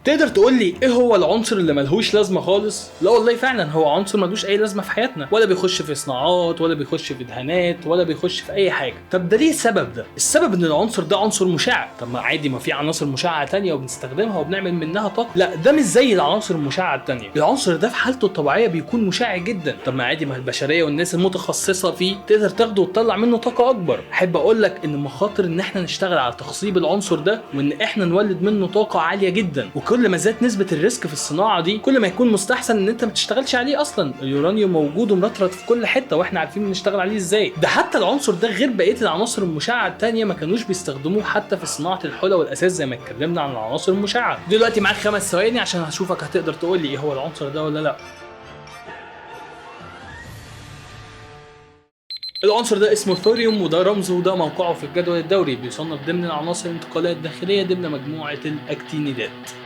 تقدر تقول لي ايه هو العنصر اللي ملهوش لازمه خالص؟ لا والله فعلا هو عنصر ملوش اي لازمه في حياتنا، ولا بيخش في صناعات ولا بيخش في دهانات ولا بيخش في اي حاجه. طب ده ليه السبب ده؟ السبب ان العنصر ده عنصر مشع. طب ما عادي، ما في عناصر مشعه تانية وبنستخدمها وبنعمل منها طاقه. لا ده مش زي العناصر المشعه التانية. العنصر ده في حالته الطبيعيه بيكون مشع جدا. طب ما عادي، ما البشريه والناس المتخصصه فيه تقدر تاخده وتطلع منه طاقه اكبر. احب اقول لك ان مخاطر ان احنا نشتغل على تخصيب العنصر ده وان احنا نولد منه طاقه عاليه جدا، وكل ما زادت نسبه الريسك في الصناعه دي كل ما يكون مستحسن ان انت ما تشتغلش عليه اصلا. اليورانيوم موجود ومنطرد في كل حته واحنا عارفين نشتغل عليه ازاي. ده حتى العنصر ده غير بقيه العناصر المشعه التانية ما كانوش بيستخدموه حتى في صناعه الحلى والاساس زي ما اتكلمنا عن العناصر المشعه. دلوقتي معاك 5 ثواني عشان هشوفك هتقدر تقول لي ايه هو العنصر ده ولا لا. العنصر ده اسمه ثوريوم، وده رمزه وده موقعه في الجدول الدوري. بيصنف ضمن العناصر الانتقاليه الداخليه ضمن مجموعه الاكتينيدات.